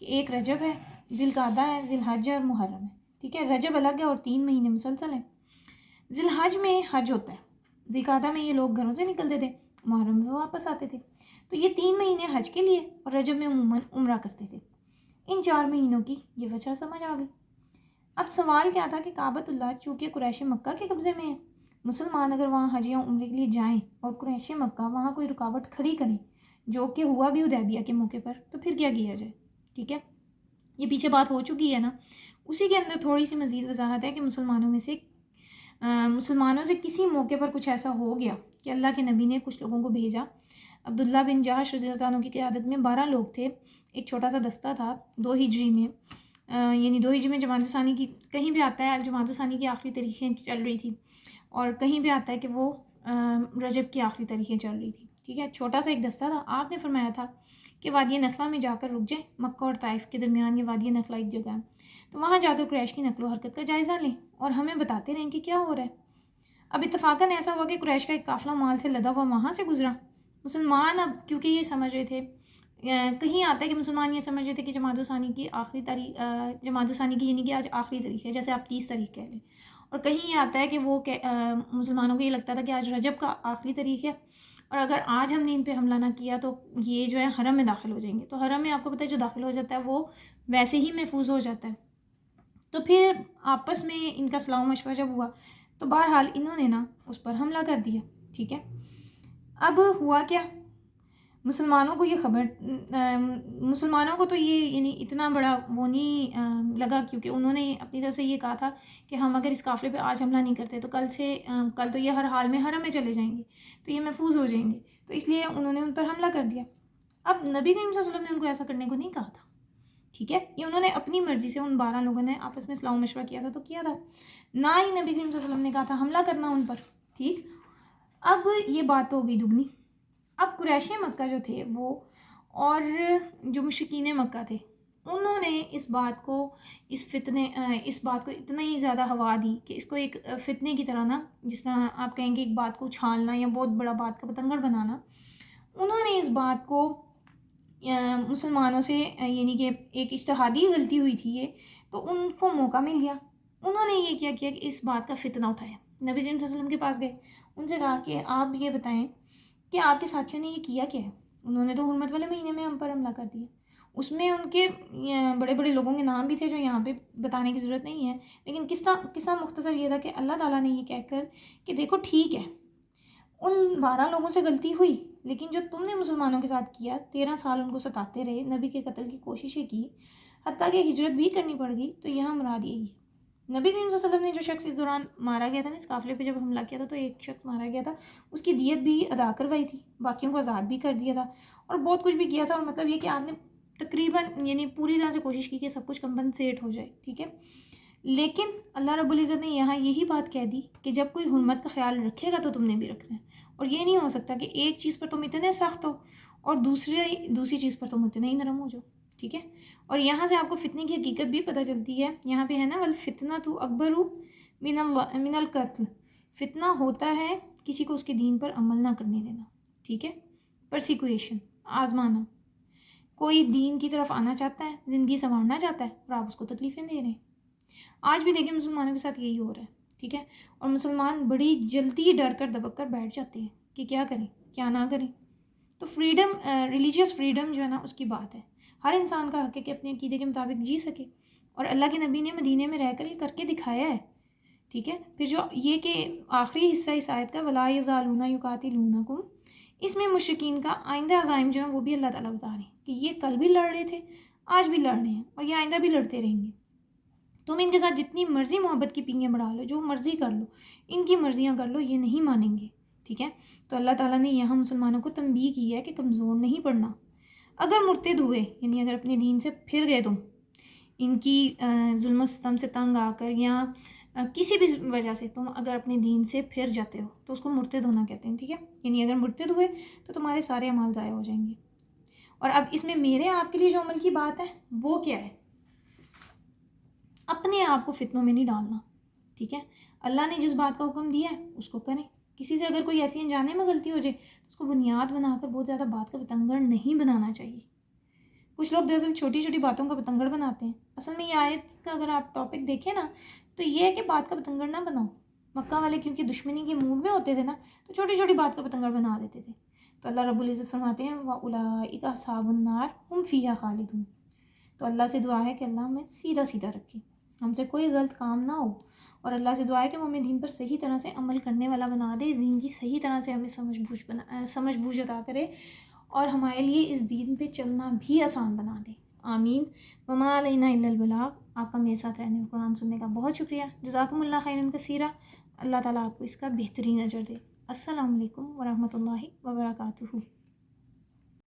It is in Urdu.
کہ ایک رجب ہے، ذوالقعدہ ہے، ذی الحج اور محرم ہے، ٹھیک ہے. رجب الگ ہے اور 3 مہینے مسلسل ہیں. ذی الحج میں حج ہوتا ہے، ذوالقعدہ میں یہ لوگ گھروں سے نکلتے تھے، محرم میں واپس آتے تھے. تو یہ 3 مہینے حج کے لیے اور رجب میں عموماً عمرہ کرتے تھے. ان 4 مہینوں کی یہ وجہ سمجھ آ گئی. اب سوال کیا تھا کہ کعبۃ اللہ چونکہ قریش مکہ کے قبضے میں ہے، مسلمان اگر وہاں حج یا عمرے کے لیے جائیں اور قریش مکہ وہاں کوئی رکاوٹ کھڑی کریں، جو کہ ہوا بھی حدیبیہ کے موقع پر، تو پھر کیا کیا جائے. ٹھیک ہے، یہ پیچھے بات ہو چکی ہے نا. اسی کے اندر تھوڑی سی مزید وضاحت ہے کہ مسلمانوں سے کسی موقع پر کچھ ایسا ہو گیا کہ اللہ کے نبی نے کچھ لوگوں کو بھیجا. عبداللہ بن جہش رضی اللہ عنہ کی قیادت میں 12 لوگ تھے، ایک چھوٹا سا دستہ تھا 2 ہجری میں، یعنی 2 ہجری میں جمادی ثانی کی، کہیں بھی آتا ہے جمادی ثانی کی آخری تاریخیں چل رہی تھی اور کہیں بھی آتا ہے کہ وہ رجب کی آخری تاریخیں چل رہی تھی. ٹھیک ہے، چھوٹا سا ایک دستہ تھا. آپ نے فرمایا تھا کہ وادی نخلا میں جا کر رک جائیں، مکہ اور طائف کے درمیان یہ وادی نخلا ایک جگہ ہے، تو وہاں جا کر قریش کی نقل و حرکت کا جائزہ لیں اور ہمیں بتاتے رہیں کہ کیا ہو رہا ہے. اب اتفاقاً ایسا ہوا کہ قریش کا ایک قافلہ مال سے لدا ہوا وہاں سے گزرا. مسلمان اب کیونکہ یہ سمجھ رہے تھے، کہیں آتا ہے کہ مسلمان یہ سمجھ رہے تھے کہ جمادی ثانی کی آخری تاریخ، جمادی ثانی کی یعنی کہ آج آخری تاریخ ہے، جیسے آپ 30 تاریخ کہہ لیں. اور کہیں یہ آتا ہے کہ وہ مسلمانوں کو یہ لگتا تھا کہ آج رجب کا آخری تاریخ ہے اور اگر آج ہم نے ان پہ حملہ نہ کیا تو یہ جو ہے حرم میں داخل ہو جائیں گے. تو حرم میں آپ کو پتہ ہے جو داخل ہو جاتا ہے وہ ویسے ہی محفوظ ہو جاتا ہے. تو پھر آپس میں ان کا صلاح و مشورہ جب ہوا تو بہرحال انہوں نے نا اس پر حملہ کر دیا. ٹھیک ہے، اب ہوا کیا، مسلمانوں کو یہ خبر، مسلمانوں کو تو یہ یعنی اتنا بڑا وہ نہیں لگا، کیونکہ انہوں نے اپنی طرف سے یہ کہا تھا کہ ہم اگر اس قافلے پہ آج حملہ نہیں کرتے تو کل تو یہ ہر حال میں حرم میں چلے جائیں گے، تو یہ محفوظ ہو جائیں گے. تو اس لیے انہوں نے ان پر حملہ کر دیا. اب نبی کریم صلی اللہ علیہ وسلم نے ان کو ایسا کرنے کو نہیں کہا تھا. ٹھیک ہے، یہ انہوں نے اپنی مرضی سے، ان 12 لوگوں نے آپس میں صلاح و مشورہ کیا تھا تو کیا تھا، نہ ہی نبی کریم صلی اللہ علیہ وسلم نے کہا تھا حملہ کرنا ان پر. ٹھیک، اب یہ بات تو ہو گئی دگنی. اب قریش مکہ جو تھے وہ اور جو مشرکین مکہ تھے انہوں نے اس بات کو اتنا ہی زیادہ ہوا دی کہ اس کو ایک فتنے کی طرح نا، جس طرح آپ کہیں گے ایک بات کو چھالنا یا بہت بڑا بات کا پتنگڑ بنانا، انہوں نے اس بات کو مسلمانوں سے، یعنی کہ ایک اجتہادی غلطی ہوئی تھی یہ، تو ان کو موقع مل گیا. انہوں نے یہ کیا کہ اس بات کا فتنہ اٹھایا. نبی کریم صلی اللہ علیہ وسلم کے پاس گئے، ان سے کہا کہ آپ یہ بتائیں کہ آپ کے ساتھیوں نے یہ کیا کیا ہے. انہوں نے تو حرمت والے مہینے میں ہم پر حملہ کر دیا. اس میں ان کے بڑے بڑے لوگوں کے نام بھی تھے جو یہاں پہ بتانے کی ضرورت نہیں ہے، لیکن قصہ مختصر یہ تھا کہ اللہ تعالیٰ نے یہ کہہ کر کہ دیکھو ٹھیک ہے ان 12 لوگوں سے غلطی ہوئی، لیکن جو تم نے مسلمانوں کے ساتھ کیا، 13 سال ان کو ستاتے رہے، نبی کے قتل کی کوششیں کی، حتیٰ کہ ہجرت بھی کرنی پڑ گئی. تو یہاں مراد یہی ہے. نبی کریم صلی اللہ علیہ وسلم نے جو شخص اس دوران مارا گیا تھا نا، اس قافلے پہ جب حملہ کیا تھا تو ایک شخص مارا گیا تھا، اس کی دیت بھی ادا کروائی تھی، باقیوں کو آزاد بھی کر دیا تھا اور بہت کچھ بھی کیا تھا. اور مطلب یہ کہ آپ نے تقریباً یعنی پوری طرح سے کوشش کی کہ سب کچھ کمپنسیٹ ہو جائے. ٹھیک ہے، لیکن اللہ رب العزت نے یہاں یہی بات کہہ دی کہ جب کوئی حرمت کا خیال رکھے گا تو تم نے بھی رکھنا ہے. اور یہ نہیں ہو سکتا کہ ایک چیز پر تم اتنے سخت ہو اور دوسری چیز پر تم اتنے ہی نرم ہو جاؤ. ٹھیک ہے، اور یہاں سے آپ کو فتنے کی حقیقت بھی پتہ چلتی ہے. یہاں پہ ہے نا والفتنۃ اکبر من القتل، فتنہ ہوتا ہے کسی کو اس کے دین پر عمل نہ کرنے دینا. ٹھیک ہے، پرسیکویشن، آزمانا. کوئی دین کی طرف آنا چاہتا ہے، زندگی سنوارنا چاہتا ہے اور آپ اس کو تکلیفیں دے رہے ہیں. آج بھی دیکھیں مسلمانوں کے ساتھ یہی ہو رہا ہے. ٹھیک ہے، اور مسلمان بڑی جلدی ڈر کر دبک کر بیٹھ جاتے ہیں کہ کیا کریں کیا نہ کریں. تو فریڈم، ریلیجیس فریڈم جو ہے نا اس کی بات ہے. ہر انسان کا حق ہے کہ اپنے عقیدے کے مطابق جی سکے، اور اللہ کے نبی نے مدینے میں رہ کر یہ کر کے دکھایا ہے. ٹھیک ہے، پھر جو یہ کہ آخری حصہ اس آیت کا وَلَا يَزَالُونَ يُقَاتِلُونَكُمْ، اس میں مشرکین کا آئندہ عزائم جو ہیں وہ بھی اللہ تعالیٰ بتا رہے ہیں کہ یہ کل بھی لڑ رہے تھے، آج بھی لڑ رہے ہیں اور یہ آئندہ بھی لڑتے رہیں گے. تم ان کے ساتھ جتنی مرضی محبت کی پینگیں بڑھا لو، جو مرضی کر لو، ان کی مرضیاں کر لو، یہ نہیں مانیں گے. ٹھیک ہے، تو اللہ تعالیٰ نے یہاں مسلمانوں کو تنبیہ کی ہے کہ کمزور نہیں پڑنا. اگر مرتد ہوئے، یعنی اگر اپنے دین سے پھر گئے تم ان کی ظلم و ستم سے تنگ آ کر یا کسی بھی وجہ سے تم اگر اپنے دین سے پھر جاتے ہو تو اس کو مرتد ہونا کہتے ہیں. ٹھیک ہے، یعنی اگر مرتد ہوئے تو تمہارے سارے اعمال ضائع ہو جائیں گے. اور اب اس میں میرے آپ کے لیے جو عمل کی بات ہے وہ کیا ہے، اپنے آپ کو فتنوں میں نہیں ڈالنا. ٹھیک ہے، اللہ نے جس بات کا حکم دیا ہے اس کو کریں. کسی سے اگر کوئی ایسی انجانے میں غلطی ہو جائے تو اس کو بنیاد بنا کر بہت زیادہ بات کا بتنگڑ نہیں بنانا چاہیے. کچھ لوگ دراصل چھوٹی چھوٹی باتوں کا پتنگڑ بناتے ہیں. اصل میں یہ آیت کا اگر آپ ٹاپک دیکھیں نا تو یہ ہے کہ بات کا پتنگڑ نہ بناؤ. مکہ والے کیونکہ دشمنی کے موڈ میں ہوتے تھے نا تو چھوٹی چھوٹی بات کا پتنگڑ بنا دیتے تھے. تو اللہ رب العزت فرماتے ہیں وَأُولَٰئِکَ أَصْحَابُ النَّارِ هُمْ فِيهَا خَالِدُونَ. تو اللہ سے دعا ہے کہ اللہ ہمیں سیدھا سیدھا رکھے, ہم سے کوئی غلط کام نہ ہو, اور اللہ سے دعا ہے کہ وہ ہمیں دین پر صحیح طرح سے عمل کرنے والا بنا دے, دین کی صحیح طرح سے ہمیں سمجھ بوجھ عطا کرے, اور ہمارے لیے اس دین پہ چلنا بھی آسان بنا دے. آمین. وما علینا الا البلاغ. آپ کا میرے ساتھ رہنے اور قرآن سننے کا بہت شکریہ. جزاکم اللہ خیرا کثیرا. اللہ تعالیٰ آپ کو اس کا بہترین اجر دے. السلام علیکم ورحمۃ اللہ وبرکاتہ.